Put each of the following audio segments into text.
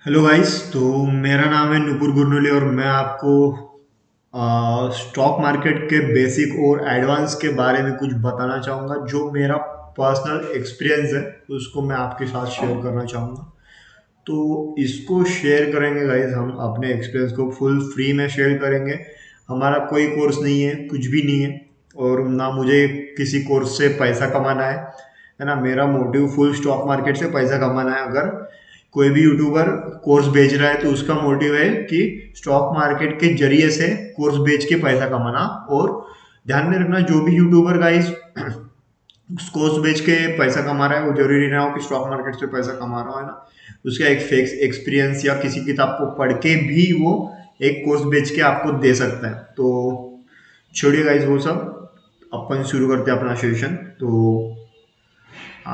Hello guys. तो मेरा नाम है नुपुर गुरनुले और मैं आपको स्टॉक मार्केट के बेसिक और एडवांस के बारे में कुछ बताना चाहूँगा। जो मेरा पर्सनल एक्सपीरियंस है उसको मैं आपके साथ शेयर करना चाहूँगा। तो इसको शेयर करेंगे गाइस, हम अपने एक्सपीरियंस को फुल फ्री में शेयर करेंगे। हमारा कोई कोर्स नहीं है, कुछ भी नहीं है, और ना मुझे किसी कोर्स से पैसा कमाना है ना। मेरा मोटिव फुल स्टॉक मार्केट से पैसा कमाना है। अगर कोई भी यूट्यूबर कोर्स बेच रहा है तो उसका मोटिव है कि स्टॉक मार्केट के जरिए से कोर्स बेच के पैसा कमाना। और ध्यान में रखना, जो भी यूट्यूबर गाइस कोर्स बेच के पैसा कमा रहा है वो जरूरी ना हो कि स्टॉक मार्केट से पैसा कमा रहा हो, है ना। उसका एक फेक एक्सपीरियंस या किसी किताब को पढ़ के भी वो एक कोर्स बेच के आपको दे सकता है। तो छोड़िए गाइस वो सब, अपन शुरू करते हैं अपना सेशन। तो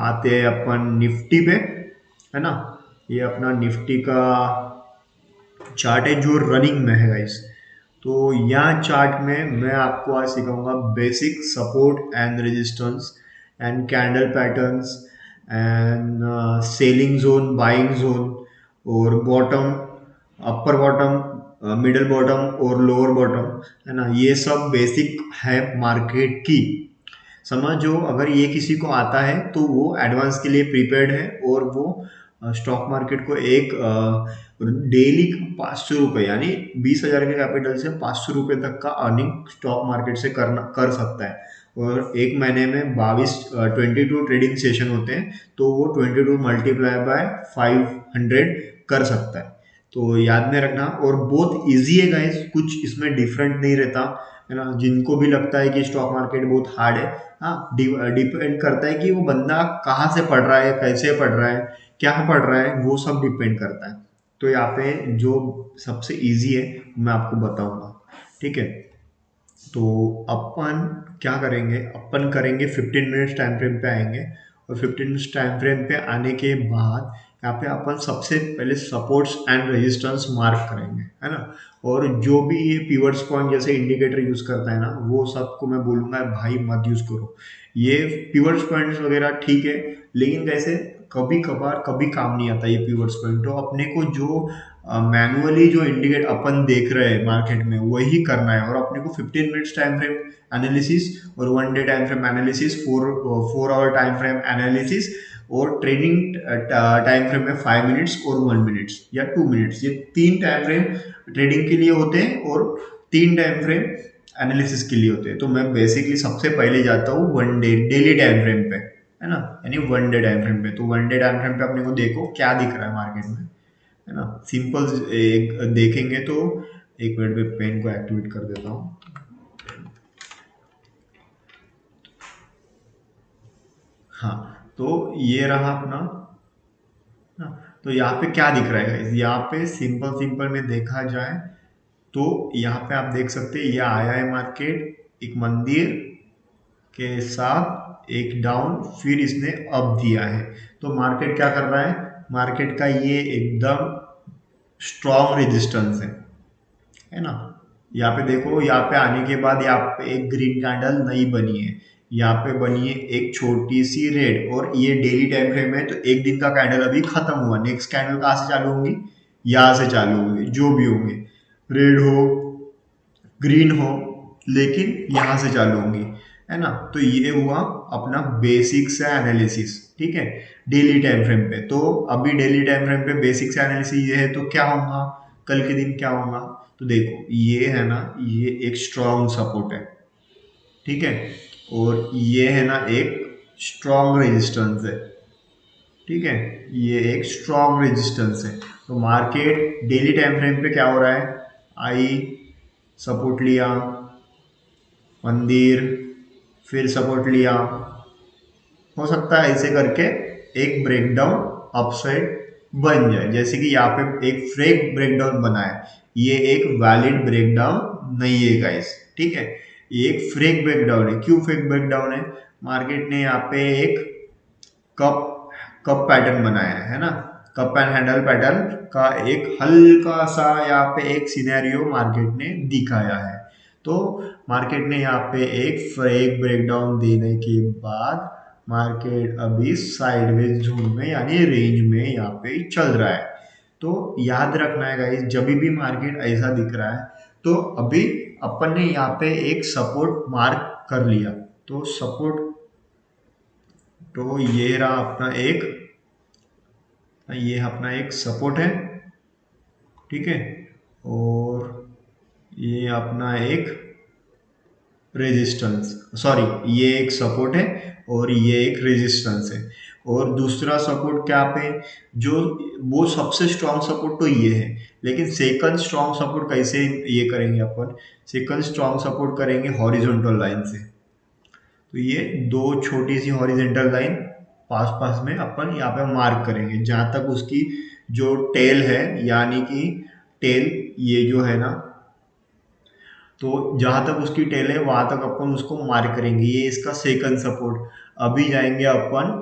आते हैं अपन निफ्टी पे, है ना। ये अपना निफ्टी का चार्ट है जो रनिंग में है गाइस। तो यहाँ चार्ट में मैं आपको आज सिखाऊंगा basic support and resistance and candle patterns and selling zone, buying zone, और बॉटम, अपर बॉटम, मिडल बॉटम और लोअर बॉटम, है ना। ये सब बेसिक है मार्केट की। समझो, अगर ये किसी को आता है तो वो एडवांस के लिए प्रिपेयर्ड है। और वो स्टॉक मार्केट को एक डेली 500 रुपये यानी 20,000 के कैपिटल से 500 रुपये तक का अर्निंग स्टॉक मार्केट से कर सकता है। और एक महीने में 22 ट्रेडिंग सेशन होते हैं, तो वो 22 मल्टीप्लाई बाय 500 कर सकता है। तो याद में रखना, और बहुत इजी है गाइस, कुछ इसमें डिफरेंट नहीं रहता, है ना। जिनको भी लगता है कि स्टॉक मार्केट बहुत हार्ड है, हाँ, डिपेंड करता है कि वो बंदा कहाँ से पढ़ रहा है, कैसे पढ़ रहा है, क्या पढ़ रहा है, वो सब डिपेंड करता है। तो यहाँ पे जो सबसे इजी है मैं आपको बताऊंगा, ठीक है। तो अपन क्या करेंगे, अपन करेंगे 15 मिनट्स टाइम फ्रेम पे आएंगे। और 15 मिनट्स टाइम फ्रेम पे आने के बाद यहाँ पे अपन सबसे पहले सपोर्ट्स एंड रेजिस्टेंस मार्क करेंगे, है ना। और जो भी ये पिवट्स पॉइंट जैसे इंडिकेटर यूज करता है ना, वो सबको मैं बोलूंगा भाई मत यूज करो। ये पिवट्स पॉइंट्स वगैरह ठीक है, लेकिन कैसे कभी कभार कभी काम नहीं आता ये पिवट्स पॉइंट। तो अपने को जो मैनुअली जो इंडिकेट अपन देख रहे हैं मार्केट में वही करना है। और अपने को 15 मिनट्स टाइम फ्रेम एनालिसिस और 1 day time frame analysis, 4 hour time frame analysis, और ट्रेडिंग टाइम फ्रेम में 5 मिनट्स और 1 मिनट्स या 2 मिनट्स, ये 3 टाइम फ्रेम ट्रेडिंग के लिए होते हैं और 3 टाइम फ्रेम एनालिसिस के लिए होते हैं। तो मैं बेसिकली सबसे पहले जाता हूँ 1 डे डेली टाइम फ्रेम पे, है ना, यानी 1 डे टाइम फ्रेम पे। तो 1 डे टाइम फ्रेम पे अपने को देखो क्या दिख रहा है मार्केट में, है ना। सिंपल एक देखेंगे तो, एक मिनट में पेन को एक्टिवेट कर देता हूँ। हाँ, तो ये रहा अपना। हाँ, तो यहाँ पे क्या दिख रहा है guys? यहाँ पे सिंपल सिंपल में देखा जाए तो यहाँ पे आप देख सकते हैं ये आया है मार्केट एक मंदिर के साथ एक डाउन, फिर इसने अप दिया है। तो मार्केट क्या कर रहा है, मार्केट का ये एकदम स्ट्रॉन्ग रेजिस्टेंस है ना। यहाँ पे देखो, यहाँ पे आने के बाद यहाँ पे एक ग्रीन कैंडल नई बनी है, यहाँ पे बनी है एक छोटी सी रेड, और ये डेली टाइम फ्रेम है। तो एक दिन का कैंडल अभी खत्म हुआ, नेक्स्ट कैंडल कहाँ से चालू होंगी, यहाँ से चालू होंगे, जो भी होंगे, रेड हो ग्रीन हो, लेकिन यहाँ से चालू होंगी, है ना। तो ये हुआ अपना बेसिक से एनालिसिस, ठीक है, डेली टाइम फ्रेम पे। तो अभी डेली टाइम फ्रेम पे बेसिक से एनालिसिस ये है, तो क्या होगा, कल के दिन क्या होगा। तो देखो ये है ना, ये एक स्ट्रॉन्ग सपोर्ट है, ठीक है, और ये है ना एक स्ट्रॉन्ग रेजिस्टेंस है, ठीक है, ये एक स्ट्रॉन्ग रेजिस्टेंस है। तो मार्केट डेली टाइम फ्रेम पे क्या हो रहा है, आई सपोर्ट लिया, मंदिर, फिर सपोर्ट लिया, हो सकता है ऐसे करके एक ब्रेकडाउन अपसाइड बन जाए। जैसे कि यहाँ पे एक फ्रेक ब्रेकडाउन बना है, ये एक वैलिड ब्रेकडाउन नहीं है गाइस, ठीक है। ये एक फ्रेक ब्रेकडाउन है। क्यों फेक ब्रेकडाउन है, मार्केट ने यहाँ पे एक कप कप पैटर्न बनाया है ना, कप एंड हैंडल पैटर्न का एक हल्का सा यहाँ पे एक सिनेरियो मार्केट ने दिखाया है। तो मार्केट ने यहाँ पे एक ब्रेकडाउन देने के बाद मार्केट अभी साइडवेज जोन में यानी रेंज में यहाँ पे चल रहा है। तो याद रखना है गाइस, जब भी मार्केट ऐसा दिख रहा है तो अभी अपन ने यहाँ पे एक सपोर्ट मार्क कर लिया, तो सपोर्ट, तो ये अपना एक सपोर्ट है, ठीक है, और ये अपना एक रेजिस्टेंस, सॉरी ये एक सपोर्ट है और ये एक रेजिस्टेंस है। और दूसरा सपोर्ट क्या पे, जो वो सबसे स्ट्रॉन्ग सपोर्ट तो ये है, लेकिन सेकंड स्ट्रॉन्ग सपोर्ट कैसे ये करेंगे अपन, सेकंड स्ट्रॉन्ग सपोर्ट करेंगे हॉरिजॉन्टल लाइन से। तो ये दो छोटी सी हॉरिजॉन्टल लाइन पास पास में अपन यहाँ पे मार्क करेंगे, जहाँ तक उसकी जो टेल है, यानी कि टेल ये जो है ना, तो जहाँ तक उसकी टेल है वहां तक अपन उसको मार्क करेंगे, ये इसका सेकंड सपोर्ट। अभी जाएंगे अपन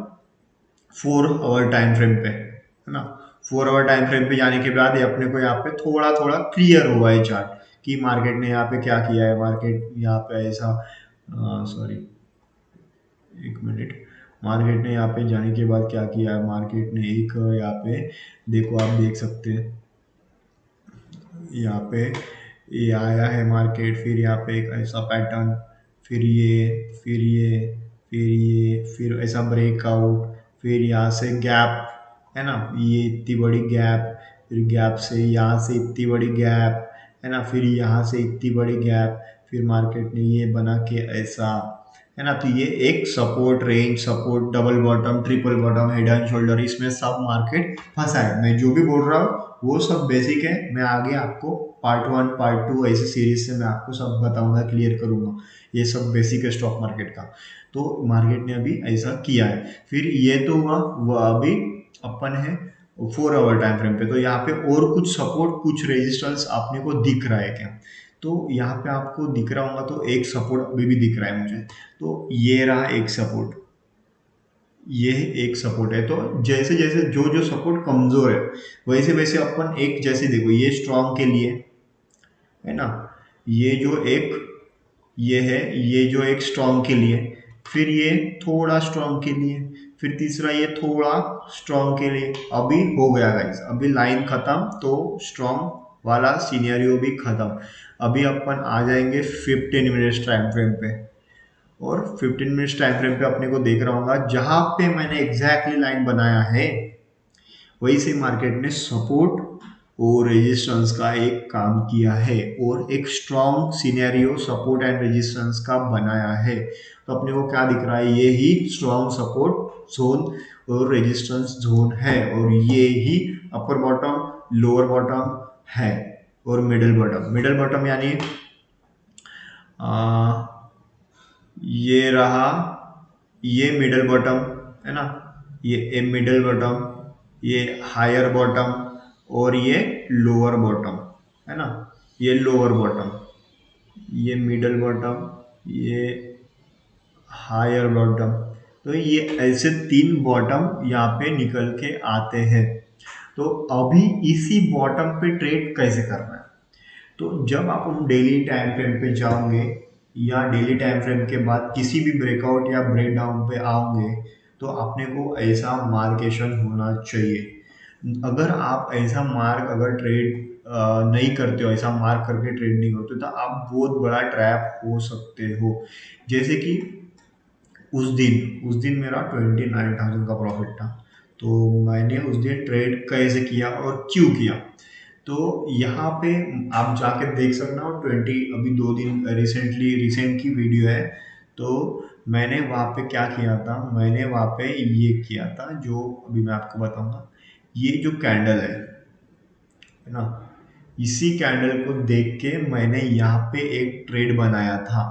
4 आवर टाइम फ्रेम पे, है ना। 4 आवर टाइम फ्रेम पे जाने के बाद ये अपने को यहाँ पे थोड़ा थोड़ा क्लियर हुआ है चार्ट कि मार्केट ने यहाँ पे क्या किया है, मार्केट यहाँ पे ऐसा, सॉरी एक मिनट, मार्केट ने यहाँ पे जाने के बाद क्या किया है, मार्केट ने एक यहाँ पे देखो, आप देख सकते हैं यहाँ पे ये आया है मार्केट, फिर यहाँ पे एक ऐसा पैटर्न, फिर ऐसा ब्रेकआउट, फिर यहाँ से गैप, है ना, ये इतनी बड़ी गैप, फिर गैप से यहाँ से इतनी बड़ी गैप, है ना, फिर यहाँ से इतनी बड़ी गैप, फिर मार्केट ने ये बना के ऐसा, है ना। तो ये एक support range, support, double bottom, triple bottom, head and shoulder, इसमें सब मार्केट फंसा है। मैं जो भी बोल रहा हूँ वो सब बेसिक है, मैं आगे आपको पार्ट 1 पार्ट 2 ऐसे सीरीज से मैं आपको सब बताऊंगा, क्लियर करूंगा, ये सब बेसिक है स्टॉक मार्केट का। तो मार्केट ने अभी ऐसा किया है, फिर ये तो हुआ, वो अभी अपन है 4 आवर टाइम फ्रेम पे, तो यहाँ पे और कुछ सपोर्ट कुछ रेजिस्टेंस आपने को दिख रहा है क्या, तो यहाँ पे आपको दिख रहा होगा, तो एक सपोर्ट अभी भी दिख रहा है मुझे, तो ये रहा एक सपोर्ट, ये एक सपोर्ट है। तो जैसे जैसे जो जो सपोर्ट कमजोर है वैसे वैसे अपन एक, जैसे देखो ये स्ट्रॉन्ग के लिए, है ना, ये जो एक ये है, ये जो एक स्ट्रॉन्ग के लिए, फिर ये थोड़ा स्ट्रॉन्ग के लिए, फिर तीसरा ये थोड़ा स्ट्रॉन्ग के लिए, अभी हो गया गाइस, अभी लाइन खत्म, तो स्ट्रॉन्ग वाला सीनियरियो भी खत्म। अभी अपन आ जाएंगे 15 मिनट्स टाइम फ्रेम पे, और 15 मिनट्स टाइम फ्रेम पे अपने को देख रहा होगा, जहां पे मैंने एग्जैक्टली लाइन बनाया है वही से मार्केट ने सपोर्ट और रेजिस्टेंस का एक काम किया है, और एक strong scenario support and resistance का बनाया है। तो अपने को क्या दिख रहा है, ये ही स्ट्रॉन्ग सपोर्ट जोन और रेजिस्टेंस जोन है, और ये ही अपर बॉटम, लोअर बॉटम है, और मिडिल बॉटम, मिडिल बॉटम यानी ये रहा, ये मिडल बॉटम, है ना, ये मिडल बॉटम, ये हायर बॉटम, और ये लोअर बॉटम, है ना, ये लोअर बॉटम, ये मिडल बॉटम, ये हायर बॉटम। तो ये ऐसे 3 बॉटम यहाँ पे निकल के आते हैं। तो अभी इसी बॉटम पे ट्रेड कैसे करना है, तो जब आप हम डेली टाइम फ्रेम पे जाओगे या डेली टाइम फ्रेम के बाद किसी भी ब्रेकआउट या ब्रेक डाउन पे आओगे, तो अपने को ऐसा मार्केशन होना चाहिए। अगर आप ऐसा मार्क अगर ट्रेड नहीं करते हो, ऐसा मार्क करके ट्रेड नहीं करते, तो आप बहुत बड़ा ट्रैप हो सकते हो। जैसे कि उस दिन मेरा 29,000 का प्रॉफिट था, तो मैंने उस दिन ट्रेड कैसे किया और क्यों किया, तो यहाँ पे आप जाके देख सकना हो अभी 2 दिन रिसेंट की वीडियो है। तो मैंने वहाँ पे क्या किया था, मैंने वहाँ पे ये किया था जो अभी मैं आपको बताऊंगा। ये जो कैंडल है ना, इसी कैंडल को देख के मैंने यहाँ पे एक ट्रेड बनाया था,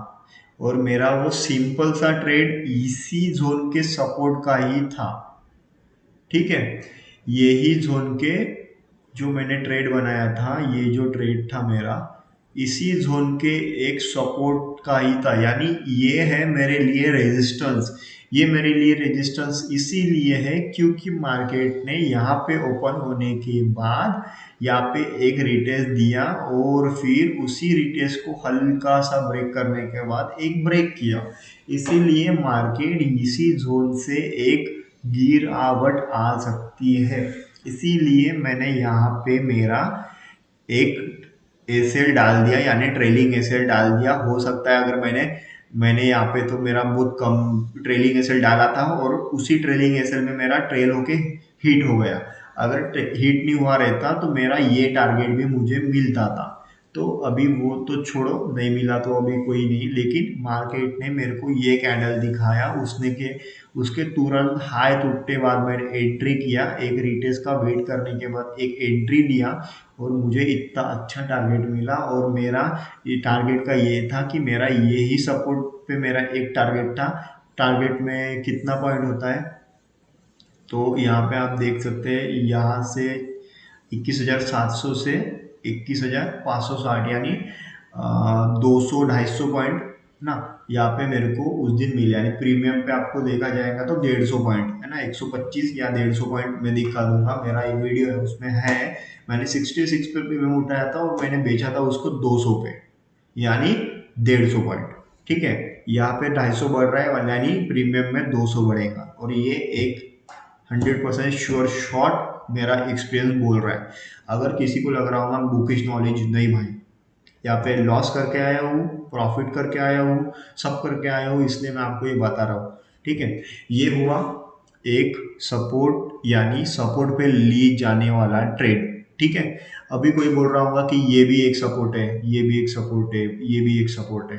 और मेरा वो सिंपल सा ट्रेड इसी जोन के सपोर्ट का ही था, ठीक है। यही जोन के जो मैंने ट्रेड बनाया था, ये जो ट्रेड था मेरा इसी जोन के एक सपोर्ट का ही था, यानी ये है मेरे लिए रेजिस्टेंस। ये मेरे लिए रेजिस्टेंस इसीलिए है क्योंकि मार्केट ने यहाँ पे ओपन होने के बाद यहाँ पे एक रिटेस्ट दिया, और फिर उसी रिटेस्ट को हल्का सा ब्रेक करने के बाद एक ब्रेक किया, इसीलिए मार्केट इसी जोन से एक गिरावट आ सकती है। इसीलिए मैंने यहाँ पे मेरा एक एसएल डाल दिया, यानी ट्रेलिंग एसएल डाल दिया। हो सकता है अगर मैंने मैंने यहाँ पे तो मेरा बहुत कम ट्रेलिंग एसएल डाला था और उसी ट्रेलिंग एसएल में मेरा ट्रेल होके हिट हो गया। अगर हिट नहीं हुआ रहता तो मेरा ये टारगेट भी मुझे मिलता था। तो अभी वो तो छोड़ो, नहीं मिला तो अभी कोई नहीं, लेकिन मार्केट ने मेरे को ये कैंडल दिखाया, उसने के उसके तुरंत हाई टूटने बाद मैंने एंट्री किया, एक रिटेस्ट का वेट करने के बाद एक एंट्री लिया और मुझे इतना अच्छा टारगेट मिला। और मेरा ये टारगेट का ये था कि मेरा ये ही सपोर्ट पे मेरा एक टारगेट था। टारगेट में कितना पॉइंट होता है, तो यहाँ पे आप देख सकते हैं, यहाँ से 21,700 से 21,560, यानी 200-250 पॉइंट ना यहाँ पे मेरे को उस दिन मिले। यानी प्रीमियम पे आपको देखा जाएगा तो 150 पॉइंट है ना, 125 या 150 पॉइंट मैं दिखा दूंगा, मेरा एक वीडियो है उसमें है। मैंने 66 पे प्रीमियम उठाया था और मैंने बेचा था उसको 200 पे, यानी 150 पॉइंट। ठीक है, यहाँ पे 250 बढ़ रहा है, यानी प्रीमियम में 200 बढ़ेगा। और ये एक 100% श्योर शॉट मेरा एक्सपीरियंस बोल रहा है। अगर किसी को लग रहा होगा बुकिश नॉलेज, नहीं भाई, यहाँ पे लॉस करके आया हूँ, प्रॉफिट करके आया हूँ, सब करके आया हूँ, इसलिए मैं आपको ये बता रहा हूँ। ठीक है, ये हुआ एक सपोर्ट, यानी सपोर्ट पे ली जाने वाला ट्रेड। ठीक है, अभी कोई बोल रहा होगा कि ये भी एक सपोर्ट है, ये भी एक सपोर्ट है, ये भी एक सपोर्ट है।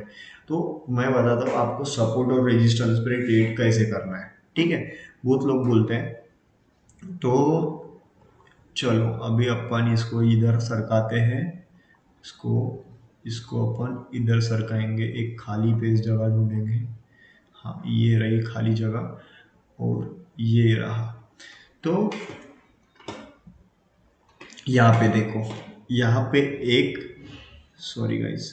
तो मैं बताता हूँ आपको सपोर्ट और रेजिस्टेंस पे ट्रेड कैसे करना है। ठीक है, बहुत लोग बोलते हैं। तो चलो अभी अपन इसको इधर सरकाते हैं, इसको इसको अपन इधर सरकाएंगे, एक खाली पेज जगह ढूंढेंगे। हाँ, ये रही खाली जगह और ये रहा। तो यहाँ पे देखो, यहाँ पे एक, सॉरी गाइस,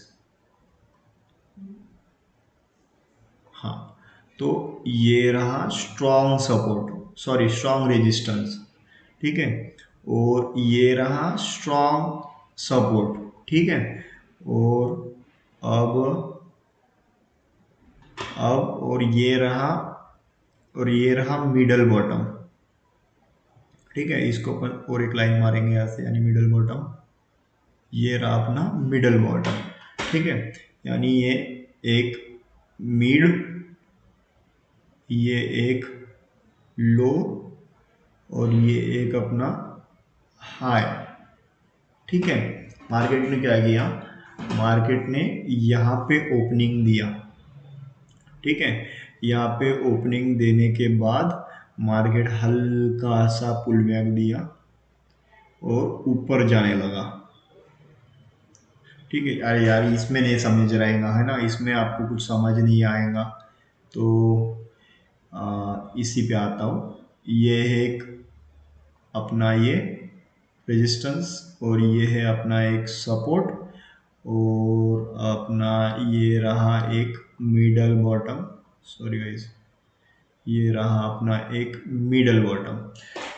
हाँ, तो ये रहा strong support, sorry strong resistance. ठीक है, और ये रहा स्ट्रॉन्ग सपोर्ट। ठीक है, और अब और ये रहा मिडल बॉटम। ठीक है, इसको अपन और एक लाइन मारेंगे यहाँ से, यानी मिडल बॉटम, ये रहा अपना मिडल बॉटम। ठीक है, यानी ये एक मिड, ये एक लो, और ये एक अपना हाई। ठीक है, मार्केट ने क्या किया, मार्केट ने यहाँ पे ओपनिंग दिया। ठीक है, यहाँ पे ओपनिंग देने के बाद मार्केट हल्का सा पुल बैक दिया और ऊपर जाने लगा। ठीक है, अरे यार इसमें नहीं समझ रहेगा है ना, इसमें आपको कुछ समझ नहीं आएगा। तो इसी पे आता हूँ। ये है एक अपना ये रेजिस्टेंस, और ये है अपना एक सपोर्ट, और अपना ये रहा एक मिडल बॉटम, सॉरी गाइस, ये रहा अपना एक मिडल बॉटम।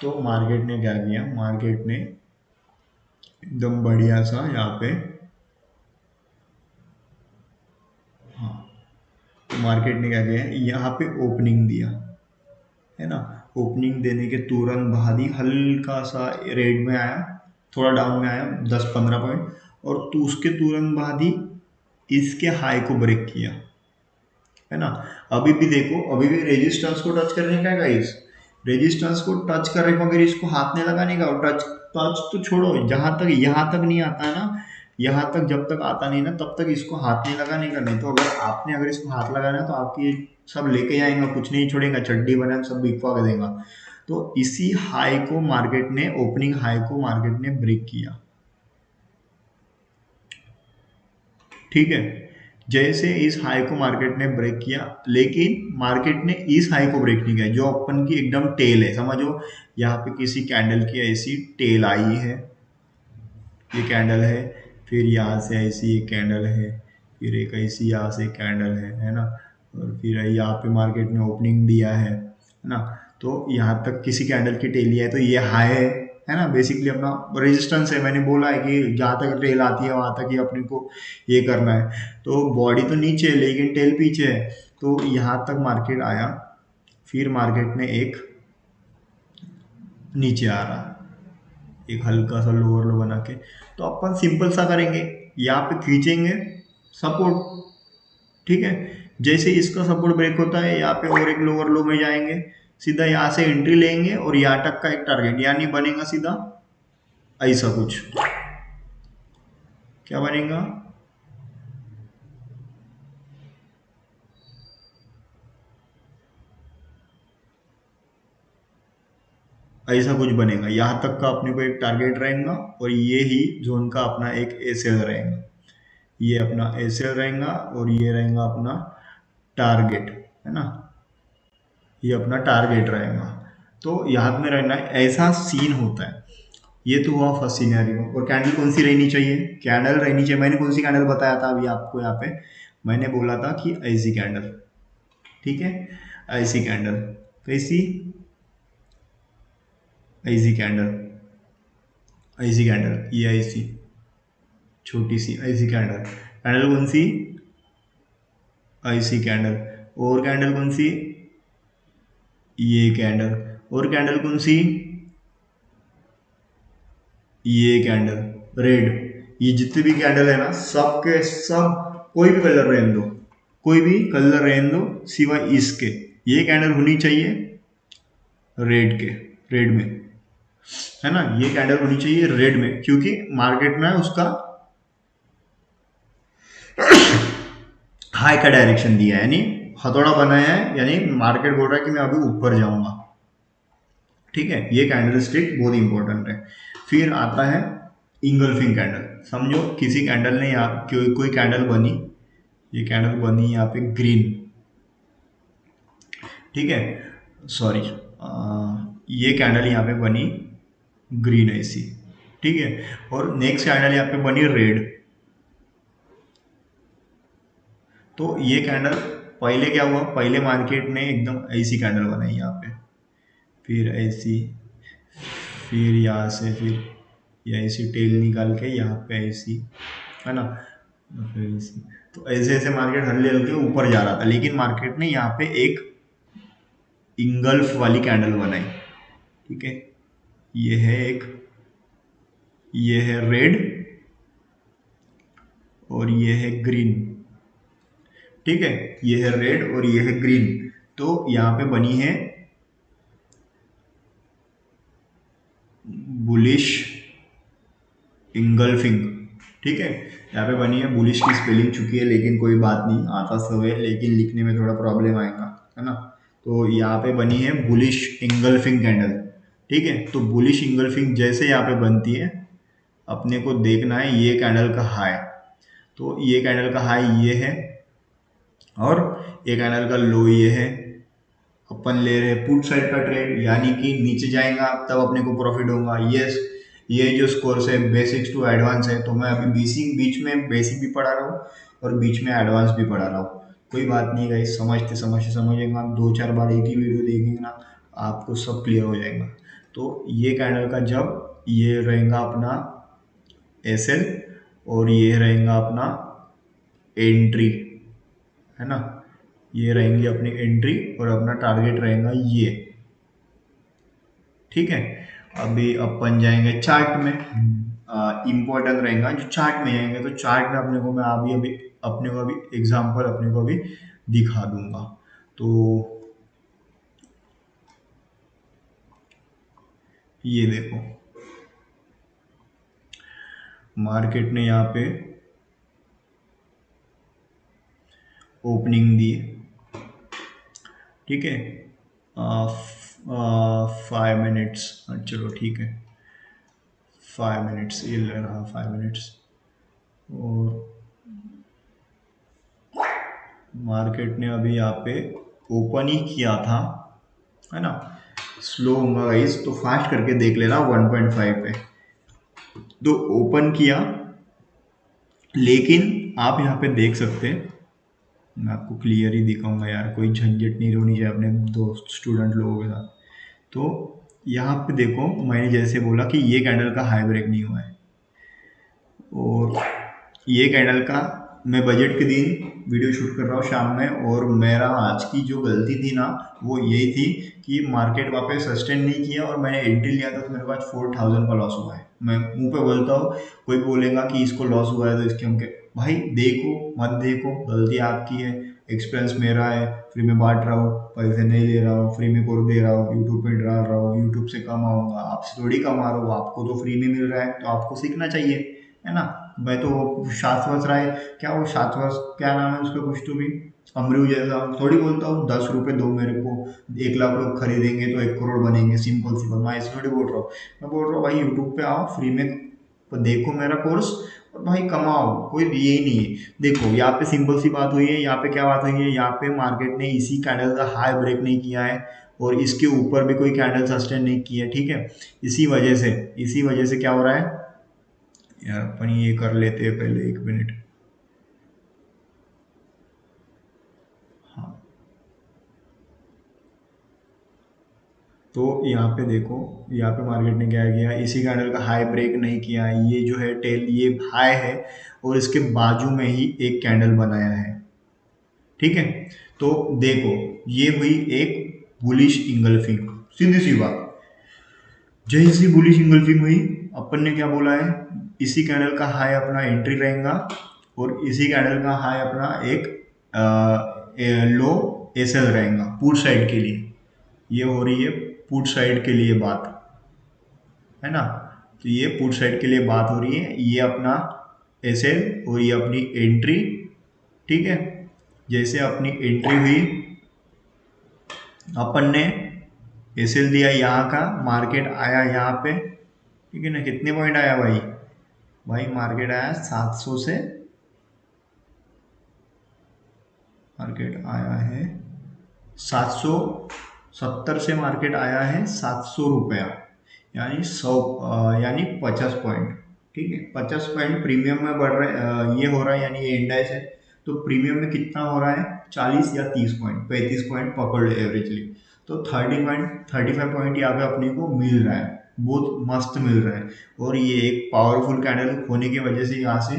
तो मार्केट ने क्या किया, मार्केट ने एकदम बढ़िया सा यहाँ पे, हाँ, तो मार्केट ने क्या किया, यहाँ पे ओपनिंग दिया है ना। ओपनिंग देने के तुरंत बाद ही हल्का सा रेड में आया, थोड़ा डाउन में आया 10-15 पॉइंट, और तो उसके तुरंत बाद ही इसके हाई को ब्रेक किया है ना। अभी भी देखो, अभी भी रेजिस्टेंस को टच करने का है गाइस, रेजिस्टेंस को टच करने को, अगर इसको हाथ नहीं लगाने का, और टच टच तो छोड़ो, जहां तक यहाँ तक नहीं आता है ना, यहाँ तक जब तक आता नहीं ना तब तक इसको हाथ नहीं लगाने का। नहीं तो अगर इसको हाथ लगाना है तो आपकी सब लेके जाएंगा, कुछ नहीं छोड़ेगा, चड्डी बना सब बिकवा के देगा। तो इसी हाई को मार्केट ने, ओपनिंग हाई को मार्केट ने ब्रेक किया। ठीक है, जैसे इस हाई को मार्केट ने ब्रेक किया, लेकिन मार्केट ने इस हाई को ब्रेक नहीं किया, जो अपन की एकदम टेल है, समझो यहाँ पे किसी कैंडल की ऐसी टेल आई है, ये कैंडल है, फिर यहाँ से ऐसी एक कैंडल है, फिर एक ऐसी यहाँ से कैंडल है ना, और फिर यहाँ पे मार्केट ने ओपनिंग दिया है ना। तो यहाँ तक किसी कैंडल की टेल है, तो ये हाई है ना, बेसिकली अपना रेजिस्टेंस है। मैंने बोला है कि जहाँ तक टेल आती है वहाँ तक ही अपने को ये करना है। तो बॉडी तो नीचे है लेकिन टेल पीछे है, तो यहाँ तक मार्केट आया, फिर मार्केट ने एक नीचे आ रहा एक हल्का सा लोअर लो बना के। तो अपन सिंपल सा करेंगे, यहाँ पे खींचेंगे सपोर्ट, ठीक है। जैसे इसका सपोर्ट ब्रेक होता है, यहाँ पे और एक लोअर लो में जाएंगे, सीधा यहाँ से एंट्री लेंगे और यहाँ तक का एक टारगेट, यानी बनेगा सीधा ऐसा कुछ। क्या बनेगा? ऐसा कुछ बनेगा, यहाँ तक का अपने को एक टारगेट रहेगा और ये ही जोन का अपना एक एसएल रहेगा। ये अपना एसएल रहेगा और ये रहेगा अपना टारगेट, है ना। ये अपना टारगेट रहेगा। तो याद में रहना है, ऐसा सीन होता है। ये तो हुआ फर्स्ट सिनेरियो। और कैंडल कौन सी रहनी चाहिए? कैंडल रहनी चाहिए, मैंने कौन सी कैंडल बताया था अभी आपको यहाँ पे? मैंने बोला था कि ऐसी कैंडल, ठीक है। ऐसी कैंडल, कैसी? ऐसी कैंडल, ऐसी कैंडल, ये ऐसी छोटी सी ऐसी कैंडल। कैंडल कौन सी? ऐसी कैंडल। और कैंडल कौन सी? ये कैंडल। और कैंडल कौन सी? ये कैंडल रेड। ये जितने भी कैंडल है ना, सब के सब कोई भी कलर रहने दो, कोई भी कलर रहने दो सिवाय इसके, ये कैंडल होनी चाहिए रेड के, रेड में, है ना। ये कैंडल होनी चाहिए रेड में, क्योंकि मार्केट में उसका हाई का डायरेक्शन दिया है, यानी हथौड़ा बनाया है, यानी मार्केट बोल रहा है कि मैं अभी ऊपर जाऊंगा, ठीक है। ये कैंडल स्टिक बहुत इंपॉर्टेंट है। फिर आता है इंगल्फिंग कैंडल। समझो किसी कैंडल ने यहाँ कोई कैंडल बनी, ये कैंडल बनी यहाँ पे ग्रीन, ठीक है। सॉरी, ये कैंडल यहाँ पे बनी ग्रीन ऐसी, ठीक है। और नेक्स्ट कैंडल यहाँ पे बनी रेड। तो ये कैंडल पहले क्या हुआ, पहले मार्केट ने एकदम ऐसी कैंडल बनाई यहाँ पे, फिर ऐसी, फिर यहाँ से फिर ये ऐसी टेल निकाल के यहाँ पे ऐसी, है ना, फिर ऐसी। तो ऐसे ऐसे मार्केट हल्ले हल्के ऊपर जा रहा था, लेकिन मार्केट ने यहाँ पे एक इंगल्फ वाली कैंडल बनाई, ठीक है। ये है एक, ये है रेड और ये है ग्रीन, ठीक है। ये है रेड और ये है ग्रीन। तो यहाँ पे बनी है बुलिश इंगल्फिंग, ठीक है। यहाँ पे बनी है, बुलिश की स्पेलिंग चुकी है, लेकिन कोई बात नहीं, आता सब है, लेकिन लिखने में थोड़ा प्रॉब्लम आएगा, है ना। तो यहाँ पे बनी है बुलिश इंगल्फिंग कैंडल, ठीक है। तो बुलिश इंगल्फिंग जैसे यहाँ पे बनती है, अपने को देखना है ये कैंडल का हाई। तो ये कैंडल का हाई ये है और ये कैंडल का लो ये है। अपन ले रहे हैं पुट साइड का ट्रेड, यानी कि नीचे जाएगा तब अपने को प्रॉफिट होगा। यस, ये जो स्कोर्स है बेसिक्स टू एडवांस है, तो मैं अभी बेसिक, बीच में बेसिक भी पढ़ा रहा हूँ और बीच में एडवांस भी पढ़ा रहा हूँ। कोई बात नहीं गाइस, समझते समझते समझेगा, दो चार बार एक ही वीडियो देखेंगे ना, आपको सब क्लियर हो जाएगा। तो ये कैंडल का जब ये रहेगा अपना एसएल और ये रहेगा अपना एंट्री, है ना, ये रहेंगी अपनी एंट्री और अपना टारगेट रहेगा ये, ठीक है। अभी अपन जाएंगे चार्ट में, इम्पोर्टेंट रहेगा जो चार्ट में जाएंगे। तो चार्ट में अपने को मैं अभी अभी अपने को अभी एग्जांपल अपने को अभी दिखा दूंगा। तो ये देखो, मार्केट ने यहाँ पे ओपनिंग दी, ठीक है। 5 मिनट्स, चलो ठीक है, 5 मिनट्स ये ले रहा, 5 मिनट्स। और मार्केट ने अभी यहाँ पे ओपन ही किया था, है ना। स्लो होगा गाइस, तो फास्ट करके देख लेना 1.5 पे। तो ओपन किया, लेकिन आप यहाँ पे देख सकते हैं, मैं आपको क्लियर ही दिखाऊंगा यार, कोई झंझट नहीं होनी चाहिए अपने दोस्त स्टूडेंट लोगों के साथ। तो यहाँ पे देखो, मैंने जैसे बोला कि ये कैंडल का हाई ब्रेक नहीं हुआ है और ये कैंडल का मैं बजट के दिन वीडियो शूट कर रहा हूँ शाम में, और मेरा आज की जो गलती थी ना वो यही थी कि मार्केट वहाँ पे सस्टेन नहीं किया और मैंने एंट्री लिया था, तो मेरे पास 4000 का लॉस हुआ है। मैं मुंह पे बोलता हूँ, कोई बोलेगा कि इसको लॉस हुआ है तो इसके हम भाई देखो मत देखो, गलती आपकी है, एक्सपेंस मेरा है, फ्री में बांट रहा हूँ, पैसे नहीं ले रहा हूँ, फ्री में कोर्स दे रहा हूँ, यूट्यूब पे डाल रहा हूँ, यूट्यूब से कमाऊंगा, आपसे थोड़ी कमा रहा हूँ, आपको तो फ्री में मिल रहा है तो आपको सीखना चाहिए, है ना। मैं तो शाश्वत राय, क्या वो शाश्वत क्या नाम है उसका, कुछ तो भी अमरू जैसा थोड़ी बोलता हूँ 10 रुपये दो मेरे को, 1 लाख लोग खरीदेंगे तो 1 करोड़ बनेंगे, सिंपल सी बात। मैं ऐसे थोड़ी बोल रहा हूँ, मैं बोल रहा हूँ भाई यूट्यूब पे आओ, फ्री में देखो मेरा कोर्स और भाई कमाओ, कोई ये ही नहीं है। देखो यहाँ पे सिंपल सी बात हुई है, यहाँ पे क्या बात हुई है, यहाँ पे मार्केट ने इसी कैंडल का हाई ब्रेक नहीं किया है और इसके ऊपर भी कोई कैंडल सस्टेन नहीं किया है, ठीक है। इसी वजह से क्या हो रहा है यार, अपन ये कर लेते हैं पहले, 1 मिनट। हाँ, तो यहाँ पे देखो, यहाँ पे मार्केट ने क्या किया, इसी कैंडल का हाई ब्रेक नहीं किया, ये जो है टेल ये हाई है और इसके बाजू में ही एक कैंडल बनाया है, ठीक है। तो देखो ये हुई एक बुलिश इंगल्फिंग, सीधी सी बात। जैसी बुलिश इंगल्फिंग हुई, अपन ने क्या बोला है, इसी कैंडल का हाई अपना एंट्री रहेगा और इसी कैंडल का हाई अपना एक लो एसएल रहेगा पुट साइड के लिए। ये हो रही है पुट साइड के लिए बात, है ना। तो ये पुट साइड के लिए बात हो रही है, ये अपना एसएल और ये अपनी एंट्री, ठीक है। जैसे अपनी एंट्री हुई, अपन ने एसएल दिया यहाँ का, मार्केट आया यहाँ पे, ठीक है ना। कितने पॉइंट आया भाई, भाई मार्केट आया 700 से, मार्केट आया है 770 से, मार्केट आया है 700 रुपया, यानी 100 यानी 50 पॉइंट, ठीक है। 50 पॉइंट प्रीमियम में बढ़ रहे, ये हो रहा है, यानी ये इंडेक्स है। तो प्रीमियम में कितना हो रहा है, 40 या 30 पॉइंट, 35 पॉइंट पकड़ लो एवरेजली। तो 35 पॉइंट यहाँ पे अपने को मिल रहा है, बहुत मस्त मिल रहा है। और ये एक पावरफुल कैंडल होने की वजह से यहाँ से